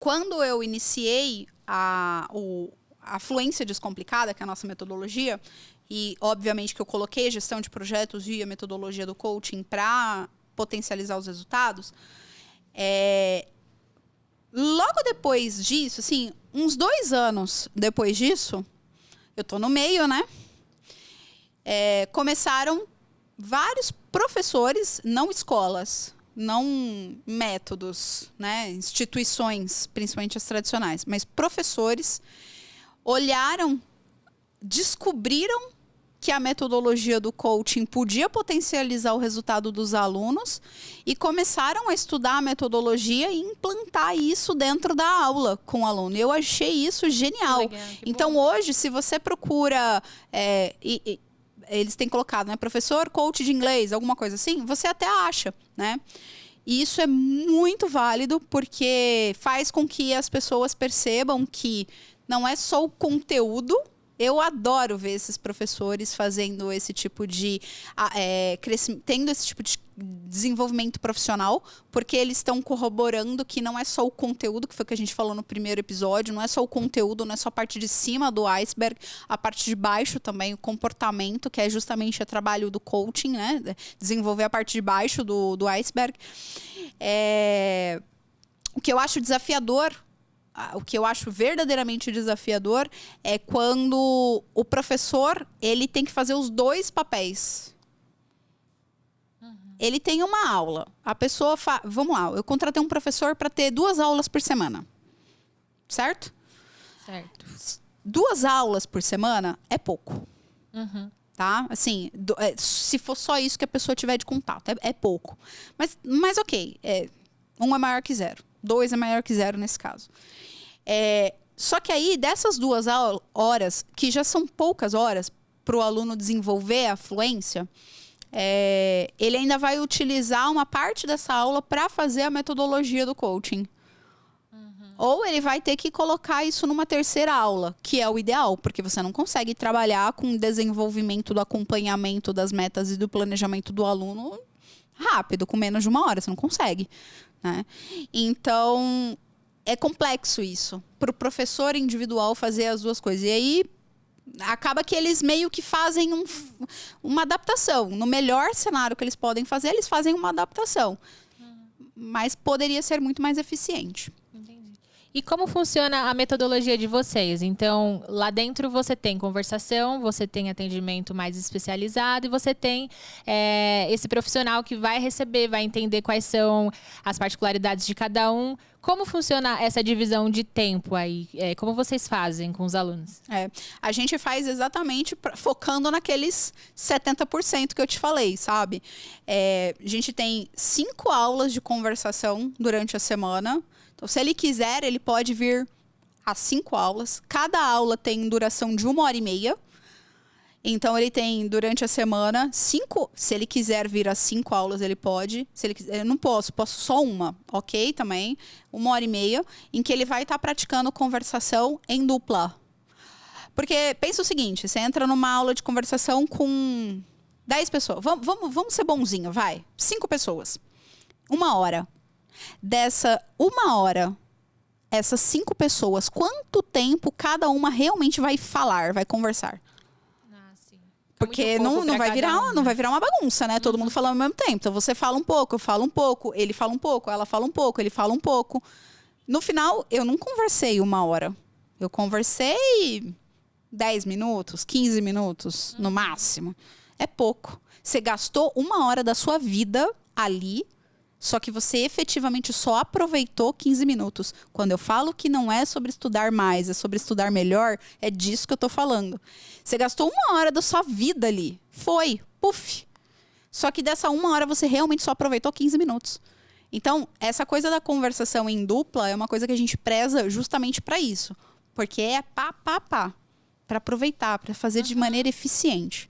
Quando eu iniciei a Fluência Descomplicada, que é a nossa metodologia, e obviamente que eu coloquei a gestão de projetos e a metodologia do coaching para potencializar os resultados, logo depois disso, assim, uns 2 anos depois disso, eu tô no meio, né? Começaram vários professores, não escolas, não métodos, né? Instituições, principalmente as tradicionais, mas professores olharam, descobriram que a metodologia do coaching podia potencializar o resultado dos alunos e começaram a estudar a metodologia e implantar isso dentro da aula com o aluno. Eu achei isso genial. Legal, então, hoje, se você procura... eles têm colocado, né? Professor, coach de inglês, alguma coisa assim, você até acha, né? E isso é muito válido porque faz com que as pessoas percebam que não é só o conteúdo. Eu adoro ver esses professores fazendo esse tipo de... tendo esse tipo de desenvolvimento profissional, porque eles estão corroborando que não é só o conteúdo, que foi o que a gente falou no primeiro episódio, não é só o conteúdo, não é só a parte de cima do iceberg, a parte de baixo também, o comportamento, que é justamente o trabalho do coaching, né? Desenvolver a parte de baixo do iceberg. O que eu acho desafiador... O que eu acho verdadeiramente desafiador é quando o professor ele tem que fazer os 2 papéis. Ele tem uma aula. A pessoa vamos lá, eu contratei um professor para ter 2 aulas por semana. Certo? Certo. 2 aulas por semana é pouco. Tá? Assim, se for só isso que a pessoa tiver de contato, é pouco. Mas ok, 1 é maior que 0. 2 é maior que 0 nesse caso. Só que aí, dessas 2 horas, que já são poucas horas para o aluno desenvolver a fluência, ele ainda vai utilizar uma parte dessa aula para fazer a metodologia do coaching. Ou ele vai ter que colocar isso numa 3ª aula, que é o ideal, porque você não consegue trabalhar com o desenvolvimento do acompanhamento das metas e do planejamento do aluno rápido, com menos de 1 hora, você não consegue, né? Então, é complexo isso, para o professor individual fazer as 2 coisas. E aí, acaba que eles meio que fazem uma adaptação. No melhor cenário que eles podem fazer, eles fazem uma adaptação. Mas poderia ser muito mais eficiente. E como funciona a metodologia de vocês? Então, lá dentro você tem conversação, você tem atendimento mais especializado e você tem esse profissional que vai receber, vai entender quais são as particularidades de cada um. Como funciona essa divisão de tempo aí? Como vocês fazem com os alunos? A gente faz exatamente focando naqueles 70% que eu te falei, sabe? A gente tem 5 aulas de conversação durante a semana. Então, se ele quiser, ele pode vir às 5 aulas. Cada aula tem duração de 1h30. Então, ele tem, durante a semana, 5... Se ele quiser vir às 5 aulas, ele pode. Se ele quiser, eu não posso só uma, ok? Também, 1h30, em que ele vai estar praticando conversação em dupla. Porque, pensa o seguinte, você entra numa aula de conversação com 10 pessoas. Vamos ser bonzinho, vai. 5 pessoas. 1 hora. Dessa 1 hora, essas 5 pessoas, quanto tempo cada uma realmente vai falar, vai conversar? Sim. Porque não vai virar uma bagunça, né? Todo mundo falando ao mesmo tempo. Então você fala um pouco, eu falo um pouco, ele fala um pouco, ela fala um pouco, ele fala um pouco. No final, eu não conversei 1 hora. Eu conversei 10 minutos, 15 minutos, no máximo. É pouco. Você gastou 1 hora da sua vida ali. Só que você efetivamente só aproveitou 15 minutos. Quando eu falo que não é sobre estudar mais, é sobre estudar melhor, é disso que eu tô falando. Você gastou 1 hora da sua vida ali. Foi. Puf. Só que dessa 1 hora você realmente só aproveitou 15 minutos. Então, essa coisa da conversação em dupla é uma coisa que a gente preza justamente para isso. Porque é pá. Para aproveitar, para fazer de maneira eficiente.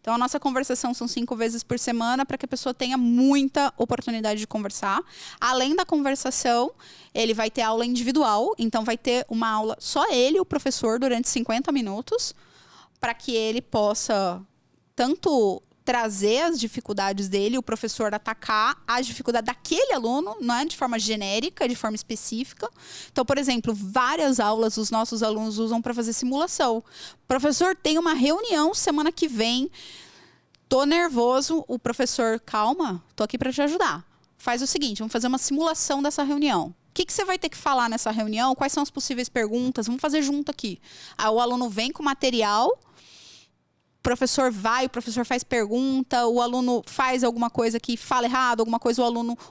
Então, a nossa conversação são 5 vezes por semana para que a pessoa tenha muita oportunidade de conversar. Além da conversação, ele vai ter aula individual. Então, vai ter uma aula só ele, o professor, durante 50 minutos, para que ele possa tanto trazer as dificuldades dele, o professor atacar as dificuldades daquele aluno, não é de forma genérica, de forma específica. Então, por exemplo, várias aulas os nossos alunos usam para fazer simulação. Professor, tem uma reunião semana que vem, tô nervoso, o professor, calma, tô aqui para te ajudar. Faz o seguinte, vamos fazer uma simulação dessa reunião. O que você vai ter que falar nessa reunião? Quais são as possíveis perguntas? Vamos fazer junto aqui. Aí o aluno vem com material, o professor faz pergunta, o aluno faz alguma coisa que fala errado, alguma coisa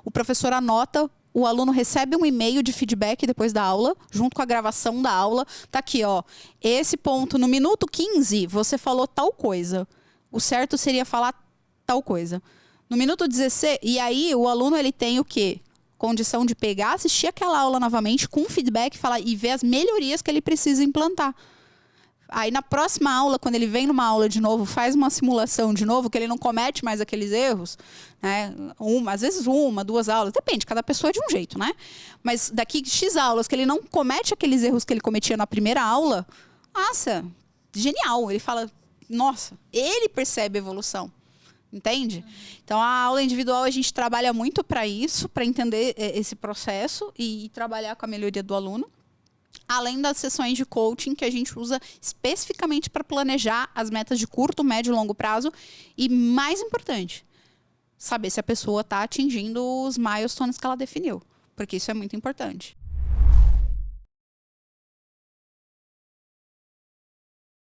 o professor anota, o aluno recebe um e-mail de feedback depois da aula, junto com a gravação da aula. Tá aqui, ó. Esse ponto, no minuto 15, você falou tal coisa. O certo seria falar tal coisa. No minuto 16, e aí o aluno ele tem o quê? Condição de pegar, assistir aquela aula novamente com feedback e ver as melhorias que ele precisa implantar. Aí na próxima aula, quando ele vem numa aula de novo, faz uma simulação de novo, que ele não comete mais aqueles erros, né? Às vezes 1, 2 aulas, depende, cada pessoa é de um jeito, né? Mas daqui X aulas que ele não comete aqueles erros que ele cometia na primeira aula, nossa, genial. Ele fala, nossa, ele percebe a evolução. Entende? Então, a aula individual, a gente trabalha muito para isso, para entender esse processo e trabalhar com a melhoria do aluno. Além das sessões de coaching que a gente usa especificamente para planejar as metas de curto, médio e longo prazo. E, mais importante, saber se a pessoa está atingindo os milestones que ela definiu. Porque isso é muito importante.